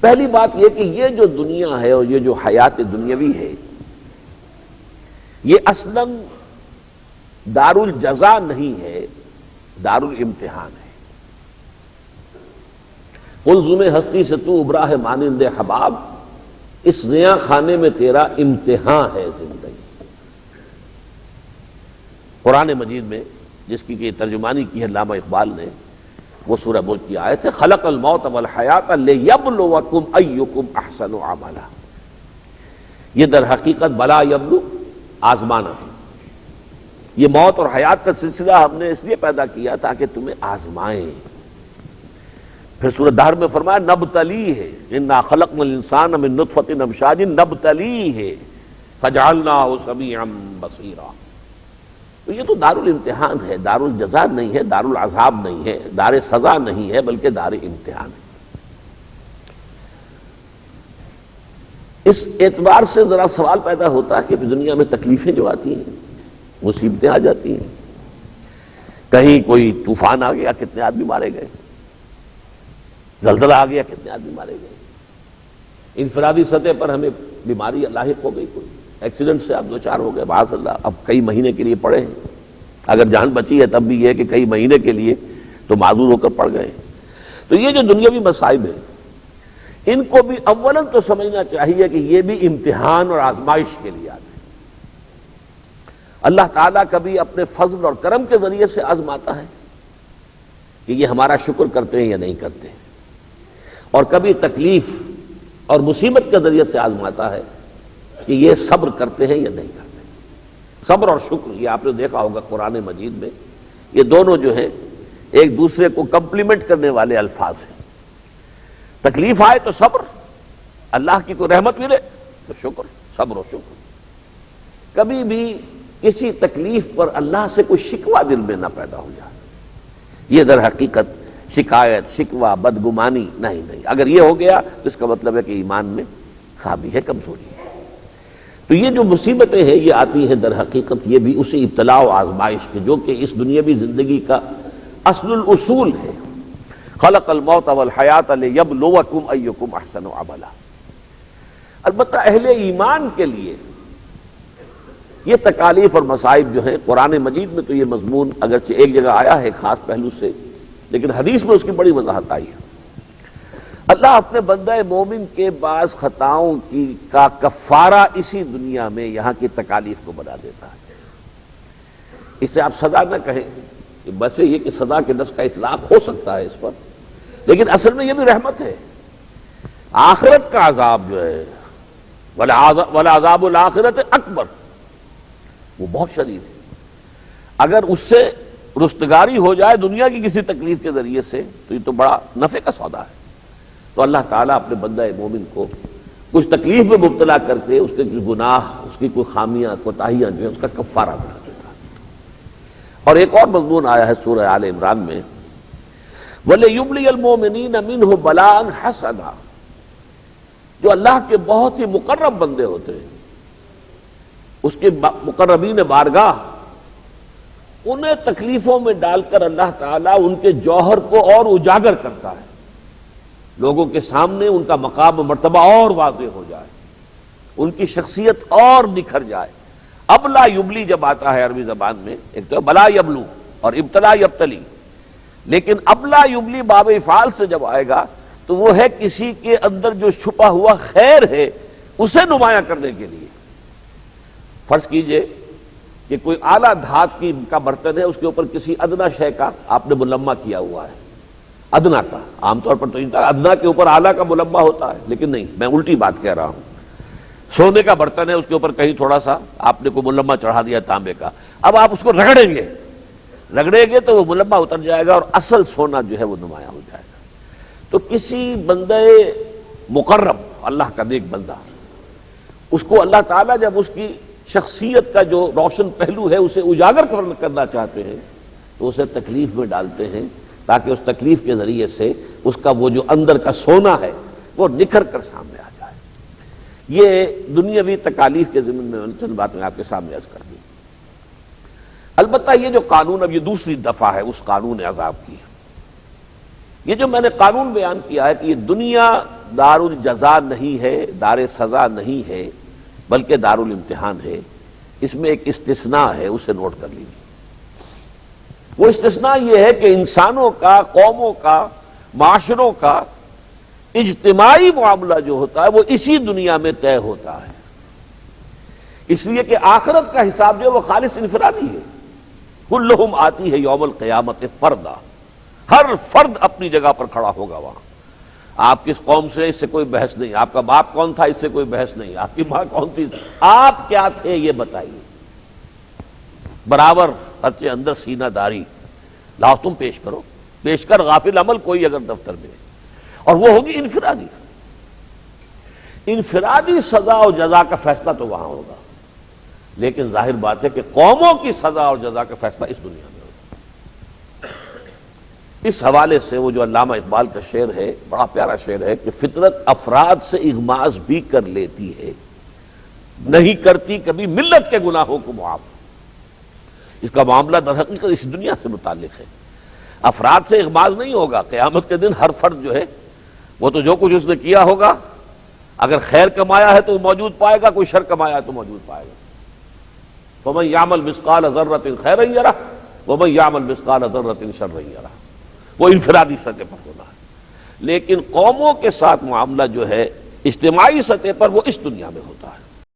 پہلی بات یہ کہ یہ جو دنیا ہے اور یہ جو حیات دنیاوی ہے یہ اصلاً دار الجزا نہیں ہے، دار الامتحان ہے۔ قلزم ہستی سے تو ابرا ہے مانند حباب، اس زیاں خانے میں تیرا امتحان ہے زندگی۔ قرآن مجید میں جس کی ترجمانی کی ہے علامہ اقبال نے، وہ سورہ ملک کی آیت ہے، خلق الموت والحیات لیبلوکم ایکم احسن عملا۔ یہ در حقیقت بلا یبلو، آزمانا ہے۔ یہ موت اور حیات کا سلسلہ ہم نے اس لیے پیدا کیا تاکہ تمہیں آزمائیں۔ پھر سورہ دہر میں فرمایا نبتلی ہے، انا خلقنا الانسان من نطفۃ امشاج نبتلی ہے فجعلناہ سمیعا بصیرا۔ تو یہ تو دار الامتحان ہے، دار الجزا نہیں ہے، دار العذاب نہیں ہے، دار سزا نہیں ہے، بلکہ دار امتحان ہے۔ اس اعتبار سے ذرا سوال پیدا ہوتا ہے کہ دنیا میں تکلیفیں جو آتی ہیں، مصیبتیں آ جاتی ہیں، کہیں کوئی طوفان آ گیا کتنے آدمی مارے گئے، زلزلہ آ گیا کتنے آدمی مارے گئے، انفرادی سطح پر ہمیں بیماری لاحق ہو گئی، کوئی ایکسیڈنٹ سے آپ دو چار ہو گئے معاذ اللہ، اب کئی مہینے کے لیے پڑے ہیں، اگر جان بچی ہے تب بھی یہ کہ کئی مہینے کے لیے تو معذور ہو کر پڑ گئے۔ تو یہ جو دنیاوی مصائب ہیں ان کو بھی اولاً تو سمجھنا چاہیے کہ یہ بھی امتحان اور آزمائش کے لیے آتے ہیں۔ اللہ تعالیٰ کبھی اپنے فضل اور کرم کے ذریعے سے آزماتا ہے کہ یہ ہمارا شکر کرتے ہیں یا نہیں کرتے، اور کبھی تکلیف اور مصیبت کے ذریعے سے آزماتا ہے کہ یہ صبر کرتے ہیں یا نہیں کرتے۔ صبر اور شکر یہ آپ نے دیکھا ہوگا قرآن مجید میں، یہ دونوں جو ہیں ایک دوسرے کو کمپلیمنٹ کرنے والے الفاظ ہیں۔ تکلیف آئے تو صبر، اللہ کی کوئی رحمت ملے تو شکر، صبر و شکر۔ کبھی بھی کسی تکلیف پر اللہ سے کوئی شکوہ دل میں نہ پیدا ہو جائے، یہ در حقیقت شکایت، شکوہ، بدگمانی نہیں۔ اگر یہ ہو گیا تو اس کا مطلب ہے کہ ایمان میں خامی ہے، کمزوری ہے۔ تو یہ جو مصیبتیں ہیں یہ آتی ہیں در حقیقت یہ بھی اسی ابتلاء و آزمائش کے، جو کہ اس دنیاوی زندگی کا اصل الاصول ہے۔ خلق الموت والحیات لیبلوکم ایکم احسن عملا۔ البتہ اہل ایمان کے لیے یہ تکالیف اور مصائب جو ہیں، قرآن مجید میں تو یہ مضمون اگرچہ ایک جگہ آیا ہے خاص پہلو سے، لیکن حدیث میں اس کی بڑی وضاحت آئی ہے۔ اللہ اپنے بندہ مومن کے بعض خطاؤں کا کفارہ اسی دنیا میں یہاں کی تکالیف کو بنا دیتا ہے۔ اسے آپ سزا نہ کہیں، بس یہ کہ سزا کے لفظ کا اطلاق ہو سکتا ہے اس پر، لیکن اصل میں یہ بھی رحمت ہے۔ آخرت کا عذاب جو ہے وَلَعَذَابُ الْآخِرَةِ اکبر، وہ بہت شدید ہے۔ اگر اس سے رستگاری ہو جائے دنیا کی کسی تکلیف کے ذریعے سے تو یہ تو بڑا نفع کا سودا ہے۔ تو اللہ تعالیٰ اپنے بندہ مومن کو کچھ تکلیف میں مبتلا کر کے اس کے کچھ گناہ، اس کی کوئی خامیاں، کوتاہیاں جو ہیں اس کا کفارہ بنا دیتا ہے۔ اور ایک اور مضمون آیا ہے سورہ آل عمران میں، وَلِيُبْلِيَ الْمُؤْمِنِينَ مِنْهُ بَلَاءً حَسَنًا۔ جو اللہ کے بہت ہی مقرب بندے ہوتے ہیں، اس کے مقربین بارگاہ، انہیں تکلیفوں میں ڈال کر اللہ تعالیٰ ان کے جوہر کو اور اجاگر کرتا ہے، لوگوں کے سامنے ان کا مقام و مرتبہ اور واضح ہو جائے، ان کی شخصیت اور نکھر جائے۔ ابلا یبلی جب آتا ہے عربی زبان میں، ایک تو بلا یبلو اور ابتلا یبتلی، لیکن ابلا یبلی باب افعال سے جب آئے گا تو وہ ہے کسی کے اندر جو چھپا ہوا خیر ہے اسے نمایاں کرنے کے لیے۔ فرض کیجئے کہ کوئی اعلیٰ دھات کا برتن ہے، اس کے اوپر کسی ادنا شے کا آپ نے ملمہ کیا ہوا ہے، ادنا کا، عام طور پر تو ادنا کے اوپر اعلیٰ کا ملمہ ہوتا ہے، لیکن نہیں، میں الٹی بات کہہ رہا ہوں۔ سونے کا برتن ہے، اس کے اوپر کہیں تھوڑا سا آپ نے کوئی ملمہ چڑھا دیا تانبے کا، اب آپ اس کو رگڑیں گے تو وہ ملمہ اتر جائے گا اور اصل سونا جو ہے وہ نمایاں ہو جائے گا۔ تو کسی بندے مقرب، اللہ کا نیک بندہ، اس کو اللہ تعالیٰ جب اس کی شخصیت کا جو روشن پہلو ہے اسے اجاگر کرنا چاہتے ہیں تو اسے تکلیف میں ڈالتے ہیں تاکہ اس تکلیف کے ذریعے سے اس کا وہ جو اندر کا سونا ہے وہ نکھر کر سامنے آ جائے۔ یہ دنیاوی تکالیف کے ضمن میں چند بات میں آپ کے سامنے عرض کر دی۔ البتہ یہ جو قانون، اب یہ دوسری دفعہ ہے اس قانون عذاب کی، یہ جو میں نے قانون بیان کیا ہے کہ یہ دنیا دار الجزا نہیں ہے، دار سزا نہیں ہے، بلکہ دار الامتحان ہے، اس میں ایک استثناء ہے، اسے نوٹ کر لیجیے۔ وہ استثناء یہ ہے کہ انسانوں کا، قوموں کا، معاشروں کا اجتماعی معاملہ جو ہوتا ہے وہ اسی دنیا میں طے ہوتا ہے، اس لیے کہ آخرت کا حساب جو ہے وہ خالص انفرادی ہے۔ کلہم آتی ہے یوم القیامت فردا، ہر فرد اپنی جگہ پر کھڑا ہوگا وہاں۔ آپ کس قوم سے، اس سے کوئی بحث نہیں، آپ کا باپ کون تھا، اس سے کوئی بحث نہیں، آپ کی ماں کون تھی، آپ کیا تھے یہ بتائیے، برابر خرچے اندر سینہ داری، لاؤ تم پیش کرو، پیش کر غافل عمل کوئی اگر دفتر میں ہے، اور وہ ہوگی انفرادی۔ انفرادی سزا اور جزا کا فیصلہ تو وہاں ہوگا، لیکن ظاہر بات ہے کہ قوموں کی سزا اور جزا کا فیصلہ اس دنیا میں ہوگا۔ اس حوالے سے وہ جو علامہ اقبال کا شعر ہے، بڑا پیارا شعر ہے کہ فطرت افراد سے اغماض بھی کر لیتی ہے، نہیں کرتی کبھی ملت کے گناہوں کو معاف۔ اس کا معاملہ در حقیقت اس دنیا سے متعلق ہے، افراد سے اغماض نہیں ہوگا۔ قیامت کے دن ہر فرد جو ہے وہ تو جو کچھ اس نے کیا ہوگا، اگر خیر کمایا ہے تو وہ موجود پائے گا، کوئی شر کمایا ہے تو موجود پائے گا۔ وَمَن يَعْمَلْ مِثْقَالَ ذَرَّةٍ خَيْرًا يَرَهُ وَمَن يَعْمَلْ مِثْقَالَ ذَرَّةٍ شَرًّا يَرَهُ۔ وہ انفرادی سطح پر ہونا ہے، لیکن قوموں کے ساتھ معاملہ جو ہے اجتماعی سطح پر وہ اس دنیا میں ہوتا ہے۔